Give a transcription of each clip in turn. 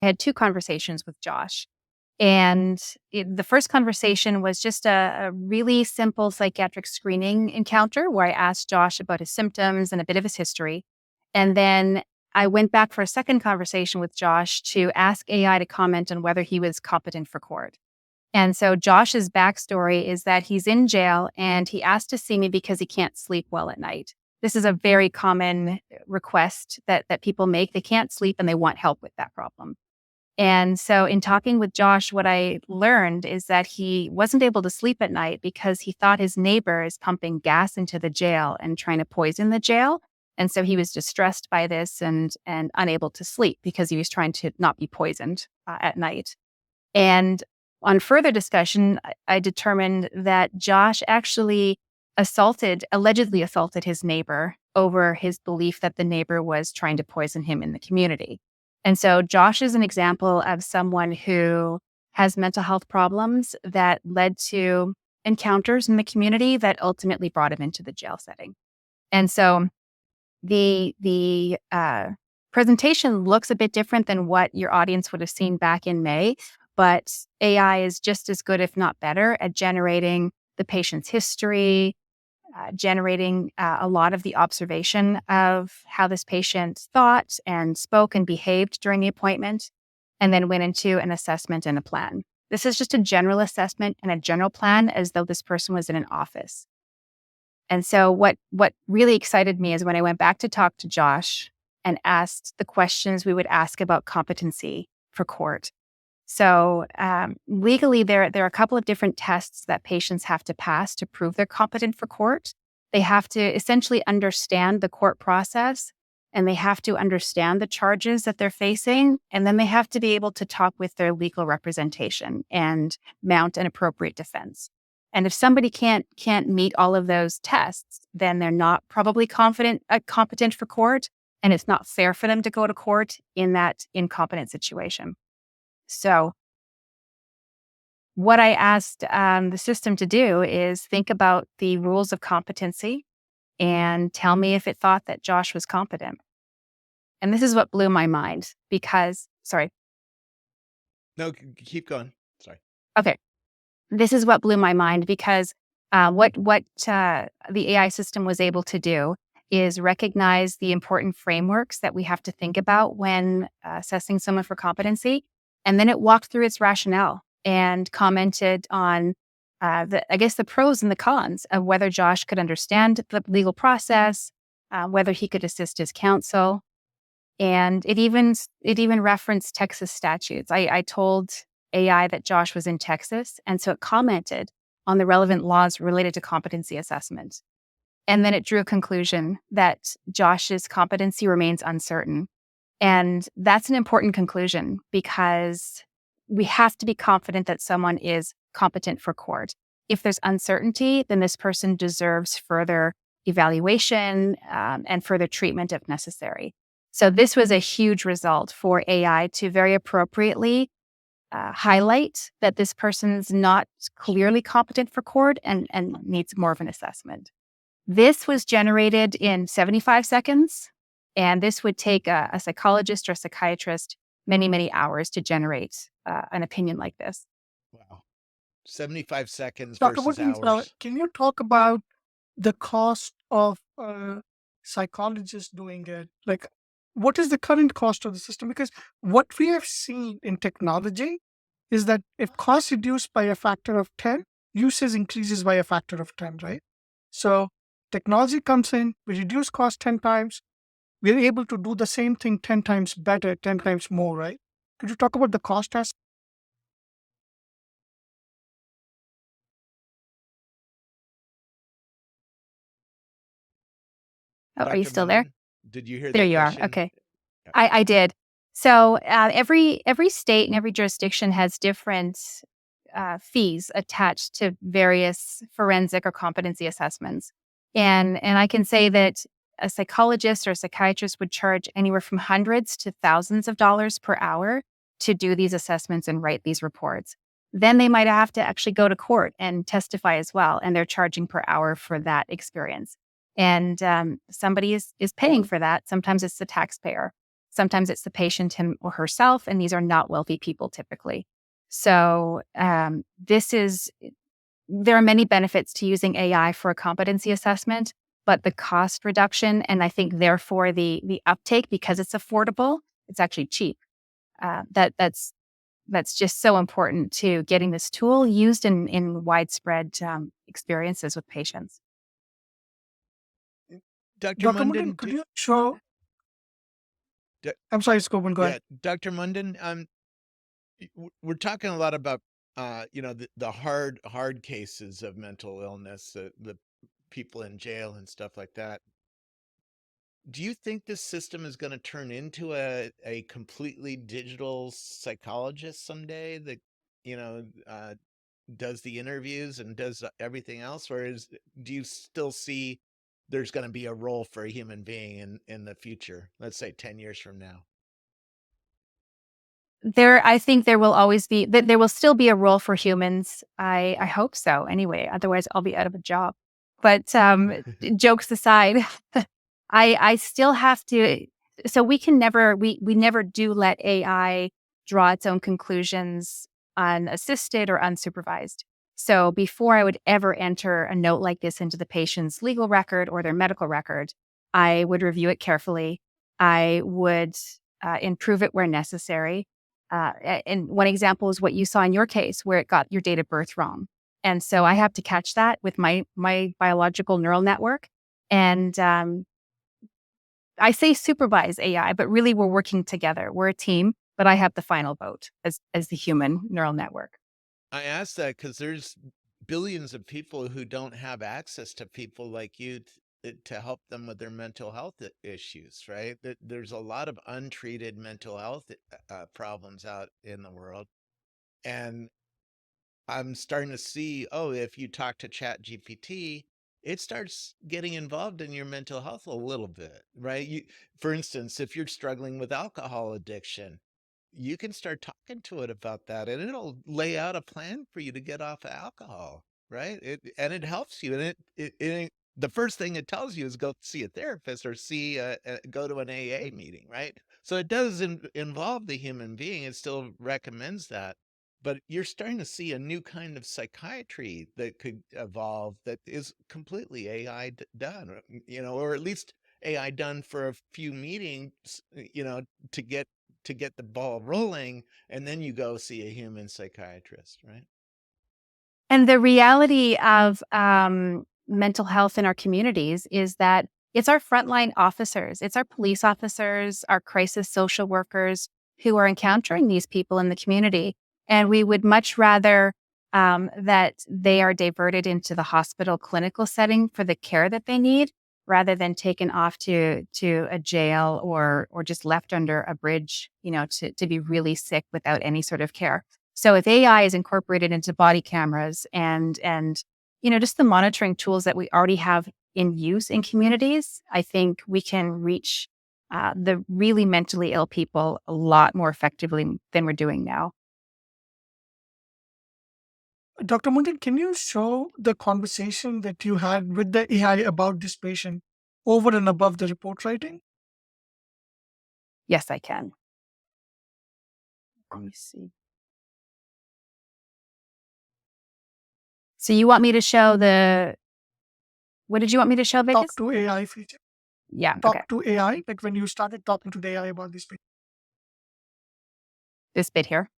I had two conversations with Josh. And the first conversation was just a really simple psychiatric screening encounter where I asked Josh about his symptoms and a bit of his history. And then I went back for a second conversation with Josh to ask AI to comment on whether he was competent for court. And so Josh's backstory is that he's in jail and he asked to see me because he can't sleep well at night. This is a very common request that people make. They can't sleep and they want help with that problem. And so in talking with Josh, what I learned is that he wasn't able to sleep at night because he thought his neighbor is pumping gas into the jail and trying to poison the jail. And so he was distressed by this and unable to sleep because he was trying to not be poisoned at night. And on further discussion, I determined that Josh actually allegedly assaulted his neighbor over his belief that the neighbor was trying to poison him in the community. And so Josh is an example of someone who has mental health problems that led to encounters in the community that ultimately brought him into the jail setting. And so the presentation looks a bit different than what your audience would have seen back in May, but AI is just as good, if not better, at generating the patient's history, generating a lot of the observation of how this patient thought and spoke and behaved during the appointment, and then went into an assessment and a plan. This is just a general assessment and a general plan as though this person was in an office. And so what really excited me is when I went back to talk to Josh and asked the questions we would ask about competency for court. So legally, there are a couple of different tests that patients have to pass to prove they're competent for court. They have to essentially understand the court process, and they have to understand the charges that they're facing, and then they have to be able to talk with their legal representation and mount an appropriate defense. And if somebody can't meet all of those tests, then they're not probably competent for court, and it's not fair for them to go to court in that incompetent situation. So what I asked the system to do is think about the rules of competency and tell me if it thought that Josh was competent. And this is what blew my mind because, sorry. No, keep going. Sorry. Okay. This is what blew my mind because what the AI system was able to do is recognize the important frameworks that we have to think about when assessing someone for competency. And then it walked through its rationale and commented on, the pros and the cons of whether Josh could understand the legal process, whether he could assist his counsel. And it even referenced Texas statutes. I told AI that Josh was in Texas, and so it commented on the relevant laws related to competency assessment. And then it drew a conclusion that Josh's competency remains uncertain. And that's an important conclusion because we have to be confident that someone is competent for court. If there's uncertainty, then this person deserves further evaluation and further treatment if necessary. So this was a huge result for AI to very appropriately highlight that this person's not clearly competent for court and needs more of an assessment. This was generated in 75 seconds. And this would take a psychologist or a psychiatrist many, many hours to generate an opinion like this. Wow. 75 seconds Dr. versus Mundin, hours. can you talk about the cost of a psychologist doing it? Like, what is the current cost of the system? Because what we have seen in technology is that if cost reduced by a factor of 10, usage increases by a factor of 10, right? So technology comes in, we reduce cost 10 times, we're able to do the same thing 10 times better, 10 times more, right? Could you talk about the cost aspect? Oh, are you Dr. still there? Mundin, did you hear There that you question? are. Okay. Yeah. I did. So every state and every jurisdiction has different fees attached to various forensic or competency assessments. And I can say that a psychologist or a psychiatrist would charge anywhere from hundreds to thousands of dollars per hour to do these assessments and write these reports. Then they might have to actually go to court and testify as well, and they're charging per hour for that experience. And somebody is paying for that. Sometimes it's the taxpayer. Sometimes it's the patient him or herself, and these are not wealthy people typically. So there are many benefits to using AI for a competency assessment, but the cost reduction, and I think therefore the uptake, because it's affordable, it's actually cheap. That's just so important to getting this tool used in widespread experiences with patients. Dr. Dr. Mundin, Mundin, could you show? D- I'm sorry, Scobin, go yeah, ahead. Dr. Mundin, we're talking a lot about, the hard cases of mental illness, the people in jail and stuff like that. Do you think this system is going to turn into a completely digital psychologist someday that, you know, does the interviews and does everything else? Or do you still see there's going to be a role for a human being in the future, let's say 10 years from now? I think there will always be, there will still be a role for humans. I hope so anyway. Otherwise, I'll be out of a job. But jokes aside, I still have to. So we can never, we never do let AI draw its own conclusions unassisted or unsupervised. So before I would ever enter a note like this into the patient's legal record or their medical record, I would review it carefully. I would improve it where necessary. And one example is what you saw in your case, where it got your date of birth wrong. And so I have to catch that with my biological neural network. And I say supervise AI, but really we're working together. We're a team, but I have the final vote as the human neural network. I ask that because there's billions of people who don't have access to people like you to help them with their mental health issues, right? There's a lot of untreated mental health problems out in the world. And I'm starting to see, oh, if you talk to ChatGPT, it starts getting involved in your mental health a little bit, right? For instance, if you're struggling with alcohol addiction, you can start talking to it about that, and it'll lay out a plan for you to get off of alcohol, right? And it helps you. And the first thing it tells you is go see a therapist or go to an AA meeting, right? So it does involve the human being. It still recommends that. But you're starting to see a new kind of psychiatry that could evolve that is completely AI done, or at least AI done for a few meetings, to get the ball rolling, and then you go see a human psychiatrist, right? And the reality of mental health in our communities is that it's our frontline officers, it's our police officers, our crisis social workers who are encountering these people in the community. And we would much rather that they are diverted into the hospital clinical setting for the care that they need rather than taken off to a jail or just left under a bridge, to be really sick without any sort of care. So if AI is incorporated into body cameras and just the monitoring tools that we already have in use in communities, I think we can reach the really mentally ill people a lot more effectively than we're doing now. Dr. Mundin, can you show the conversation that you had with the AI about this patient over and above the report writing? Yes, I can. Let me see. So you want me to show what did you want me to show, Talk Vegas? to AI feature. Yeah, okay. Talk to AI, like when you started talking to the AI about this patient. This bit here.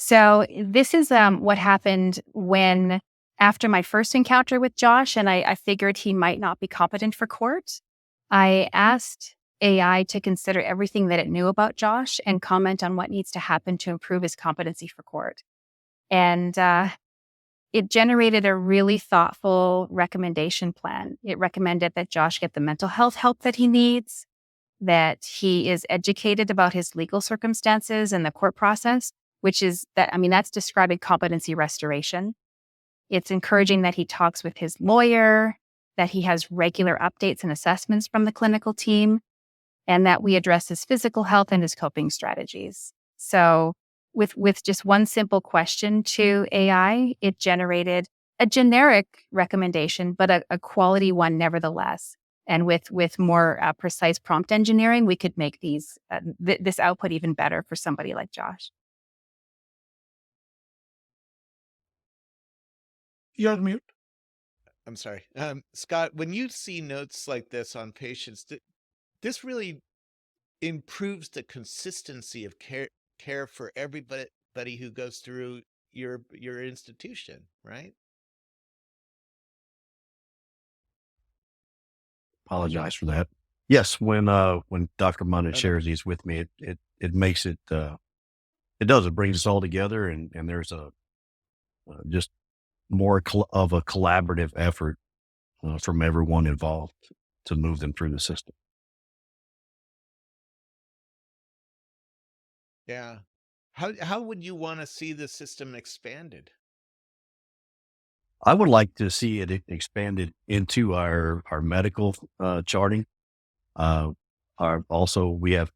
So this is what happened when, after my first encounter with Josh, and I figured he might not be competent for court, I asked AI to consider everything that it knew about Josh and comment on what needs to happen to improve his competency for court. And it generated a really thoughtful recommendation plan. It recommended that Josh get the mental health help that he needs, that he is educated about his legal circumstances and the court process, that's describing competency restoration. It's encouraging that he talks with his lawyer, that he has regular updates and assessments from the clinical team, and that we address his physical health and his coping strategies. So with just one simple question to AI, it generated a generic recommendation, but a quality one nevertheless. And with more precise prompt engineering, we could make this output even better for somebody like Josh. You're on mute. I'm sorry. Scott, when you see notes like this on patients, this really improves the consistency of care for everybody who goes through your institution, right? Apologize for that. Yes, when Dr. Mundin Oh, no. shares these with me, it makes it it does, it brings us all together, and there's a just more of a collaborative effort from everyone involved to move them through the system. Yeah. How would you want to see the system expanded? I would like to see it expanded into our medical charting. Uh, our also we have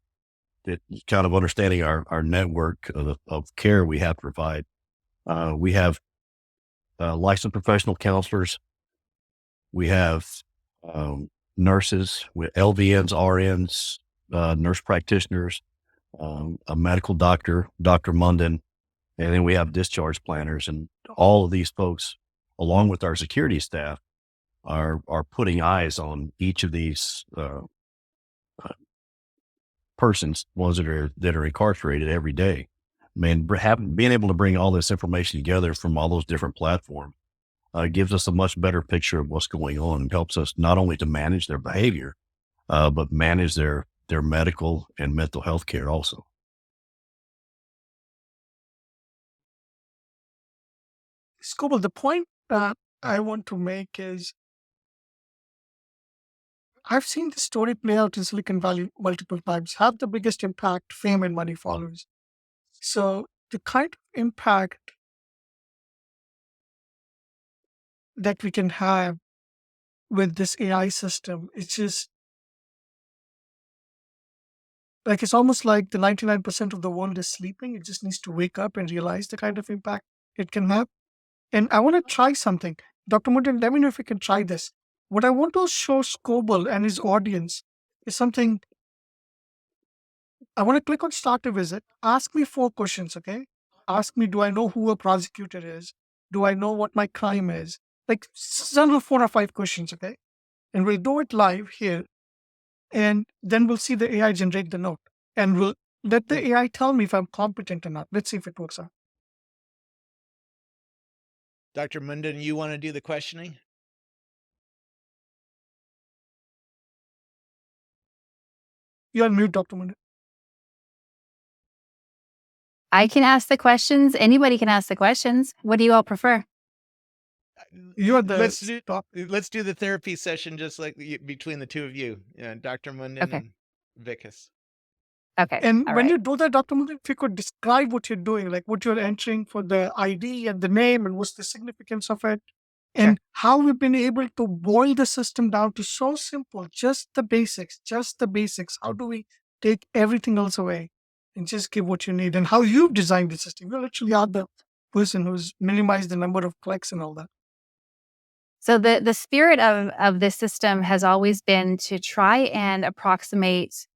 it kind of understanding our network of care we have to provide. We have licensed professional counselors. We have nurses with LVNs, RNs, nurse practitioners, a medical doctor, Dr. Mundin, and then we have discharge planners. And all of these folks, along with our security staff, are putting eyes on each of these persons, ones that are incarcerated every day. Man, being able to bring all this information together from all those different platforms gives us a much better picture of what's going on and helps us not only to manage their behavior, but manage their medical and mental health care also. Scoble, the point that I want to make is I've seen the story play out in Silicon Valley multiple times. Have the biggest impact, fame and money follows. So the kind of impact that we can have with this AI system, it's just like it's almost like the 99% of the world is sleeping. It just needs to wake up and realize the kind of impact it can have. And I want to try something. Dr. Mundin, let me know if you can try this. What I want to show Scoble and his audience is something. I want to click on start a visit. Ask me 4 questions, okay? Ask me, do I know who a prosecutor is? Do I know what my crime is? Like, several 4 or 5 questions, okay? And we'll do it live here. And then we'll see the AI generate the note. And we'll let the AI tell me if I'm competent or not. Let's see if it works out. Dr. Mundin, you want to do the questioning? You're on mute, Dr. Mundin. I can ask the questions. Anybody can ask the questions. What do you all prefer? You're the let's do the therapy session just like between the two of you, Dr. Mundin Okay. and Vikas. Okay. And All when right. you do that, Dr. Mundin, if you could describe what you're doing, like what you're entering for the ID and the name and what's the significance of it, Sure. and how we've been able to boil the system down to so simple, just the basics, just the basics. How do we take everything else away and just give what you need? And how you've designed the system. You literally are the person who's minimized the number of clicks and all that. So the spirit of this system has always been to try and approximate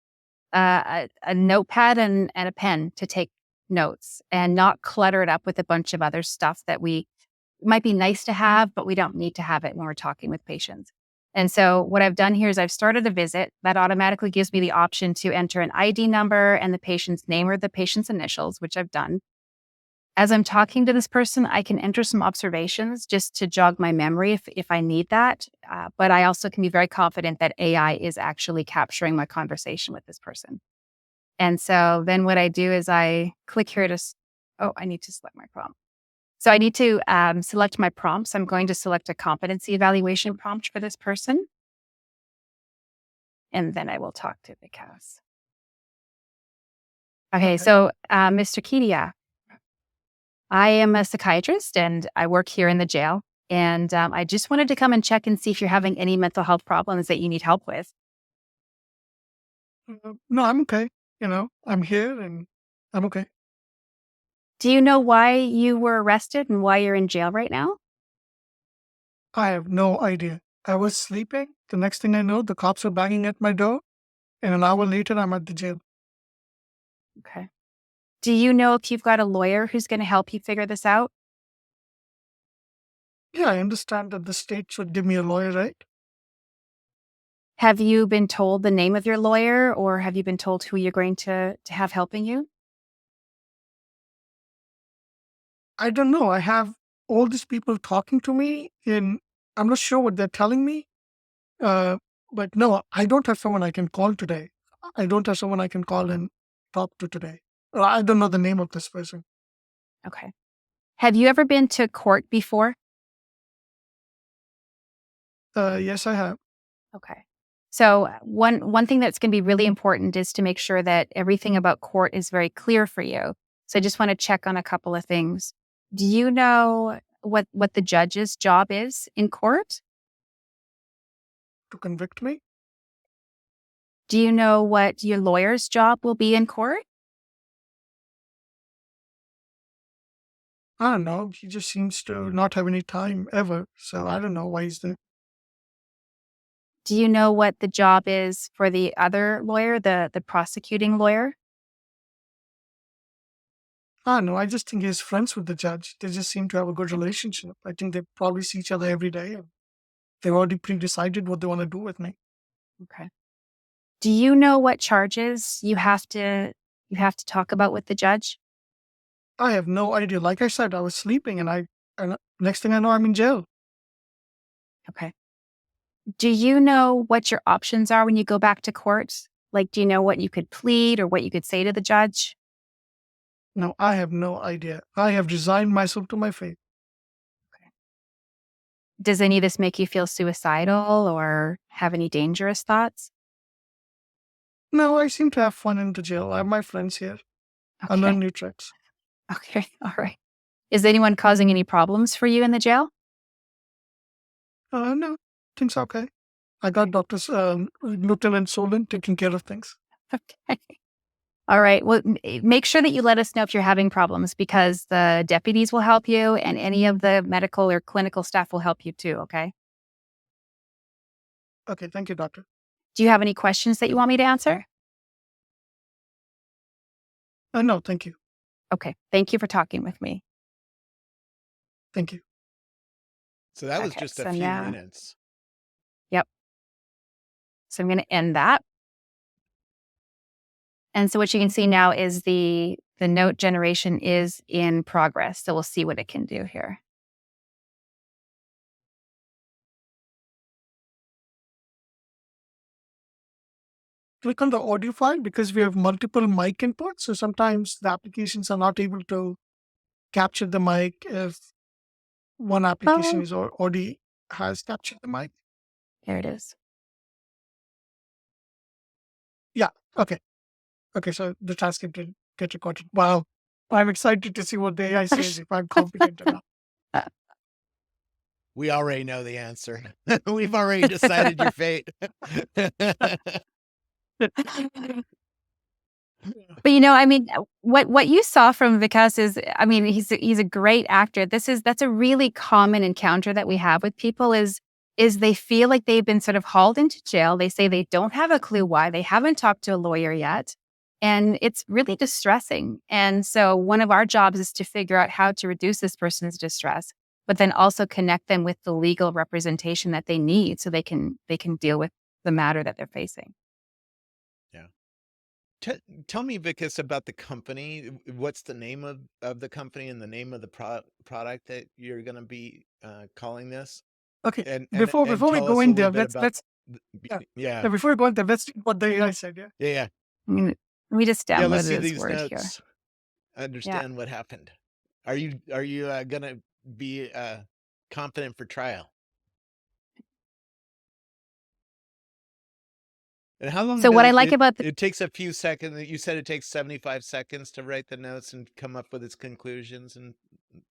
a notepad and a pen to take notes and not clutter it up with a bunch of other stuff that we might be nice to have, but we don't need to have it when we're talking with patients. And so what I've done here is I've started a visit that automatically gives me the option to enter an ID number and the patient's name or the patient's initials, which I've done. As I'm talking to this person, I can enter some observations just to jog my memory if I need that. But I also can be very confident that AI is actually capturing my conversation with this person. And so then what I do is I click here to, I need to select my prompt. So I need to select my prompts. I'm going to select a competency evaluation prompt for this person. And then I will talk to Vikas. Okay, so Mr. Kedia, I am a psychiatrist and I work here in the jail. And I just wanted to come and check and see if you're having any mental health problems that you need help with. No, I'm okay. I'm here and I'm okay. Do you know why you were arrested and why you're in jail right now? I have no idea. I was sleeping The next thing I know, the cops are banging at my door, and an hour later, I'm at the jail. Okay. Do you know if you've got a lawyer who's going to help you figure this out? Yeah, I understand that the state should give me a lawyer, right? Have you been told the name of your lawyer, or have you been told who you're going to have helping you? I don't know. I have all these people talking to me, and I'm not sure what they're telling me. Uh, but no, I don't have someone I can call today. I don't have someone I can call and talk to today. I don't know the name of this person. Okay. Have you ever been to court before? Yes, I have. Okay. So one thing that's going to be really important is to make sure that everything about court is very clear for you. So I just want to check on a couple of things. Do you know what the judge's job is in court? To convict me? Do you know what your lawyer's job will be in court? I don't know. He just seems to not have any time ever. So I don't know why he's there. Do you know what the job is for the other lawyer, the prosecuting lawyer? I don't know. I just think he's friends with the judge. They just seem to have a good Okay. relationship. I think they probably see each other every day. And they've already pre-decided what they want to do with me. Okay. Do you know what charges you have to talk about with the judge? I have no idea. Like I said, I was sleeping, and next thing I know, I'm in jail. Okay. Do you know what your options are when you go back to court? Like, do you know what you could plead or what you could say to the judge? No, I have no idea. I have resigned myself to my fate. Does any of this make you feel suicidal or have any dangerous thoughts? No, I seem to have fun in the jail. I have my friends here. I Okay. learn new tricks. Okay. All right. Is anyone causing any problems for you in the jail? No, things okay. I got doctors, Lieutenant Solon taking care of things. Okay. All right. Well, make sure that you let us know if you're having problems because the deputies will help you and any of the medical or clinical staff will help you too. Okay. Okay, thank you, doctor. Do you have any questions that you want me to answer? No, thank you. Okay. Thank you for talking with me. Thank you. So that was Okay. just a So few now, minutes. yep. So I'm going to end that. And so what you can see now is the note generation is in progress. So we'll see what it can do here. Click on the audio file because we have multiple mic inputs. So sometimes the applications are not able to capture the mic if one application Oh, is already has captured the mic. there it is. Yeah. Okay. Okay. So the transcript didn't get recorded. Wow. I'm excited to see what the AI says if I'm competent or not. We already know the answer. We've already decided your fate. But I mean, what you saw from Vikas is, I mean, he's a great actor. That's a really common encounter that we have with people is they feel like they've been sort of hauled into jail. They say they don't have a clue why. They haven't talked to a lawyer yet. And it's really distressing. And so one of our jobs is to figure out how to reduce this person's distress, but then also connect them with the legal representation that they need so they can deal with the matter that they're facing. Yeah. Tell me, Vikas, about the company. What's the name of the company and the name of the product that you're going to be calling this? Okay. And Before we tell go us a in little there, bit about. let's yeah. Yeah, Yeah, before we go in there, let's see what the AI said. Yeah. yeah, yeah, I mean, let me just yeah. download Let's see this these word here. notes. Yeah. Understand what happened. Are you going to be confident for trial? And how long So what does I like it? about It takes a few seconds. You said it takes 75 seconds to write the notes and come up with its conclusions and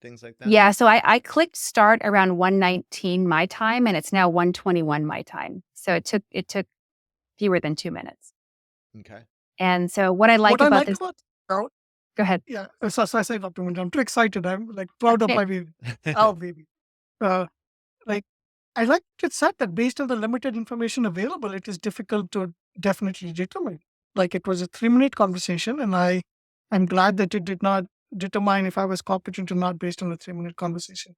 things like that. Yeah, so I clicked start around 1:19 my time, and it's now 1:21 my time. So it took fewer than 2 minutes. Okay. And so what I like What I about like this. about oh, Go ahead. yeah, so I say Dr. Mundin, I'm too excited. I'm like proud of my baby. Oh baby. Uh like I like it said that based on the limited information available, it is difficult to definitely determine. Like it was a 3-minute conversation, and I'm glad that it did not determine if I was competent or not based on a 3-minute conversation.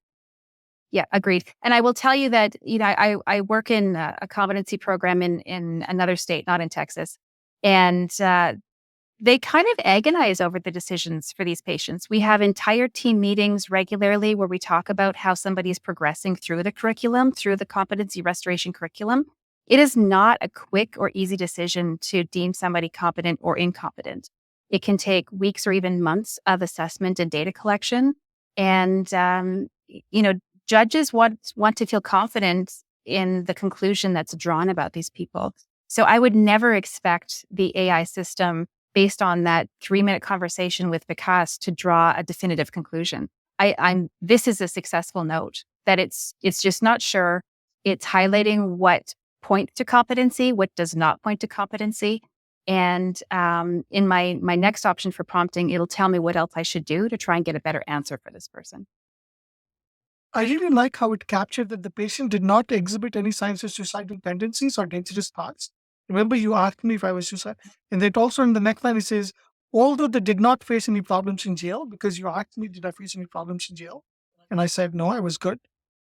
Yeah, agreed. And I will tell you that, I work in a competency program in another state, not in Texas. And they kind of agonize over the decisions for these patients. We have entire team meetings regularly where we talk about how somebody is progressing through the curriculum, through the competency restoration curriculum. It is not a quick or easy decision to deem somebody competent or incompetent. It can take weeks or even months of assessment and data collection. And, judges want to feel confident in the conclusion that's drawn about these people. So I would never expect the AI system based on that 3-minute conversation with Vikas to draw a definitive conclusion. This is a successful note that it's just not sure. It's highlighting what points to competency, what does not point to competency. And in my next option for prompting, it'll tell me what else I should do to try and get a better answer for this person. I really like how it captured that the patient did not exhibit any signs of suicidal tendencies or dangerous thoughts. Remember, you asked me if I was suicidal. And it also in the next line, it says, although they did not face any problems in jail, because you asked me, did I face any problems in jail? And I said, no, I was good,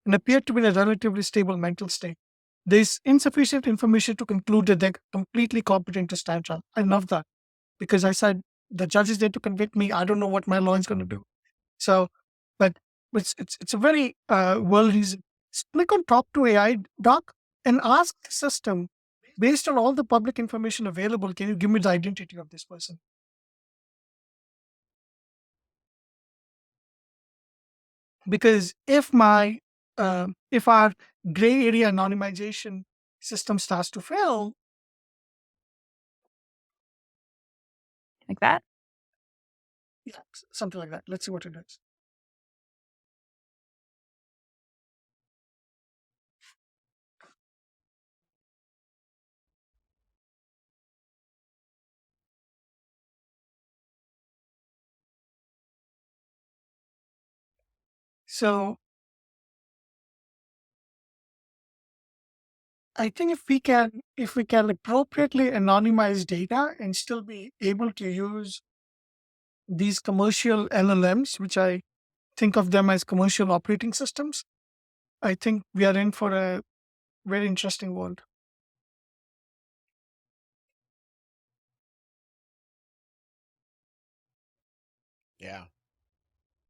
and appeared to be in a relatively stable mental state. There's insufficient information to conclude that they're completely competent to stand trial. I love that because I said, the judge is there to convict me. I don't know what my lawyer is going to do. So, but it's a very well reasoned. Click on Talk to AI, Doc, and ask the system, based on all the public information available, can you give me the identity of this person? Because if our gray area anonymization system starts to fail, Like that. yeah, something like that. Let's see what it does. So I think if we can appropriately anonymize data and still be able to use these commercial LLMs, which I think of them as commercial operating systems, I think we are in for a very interesting world. Yeah.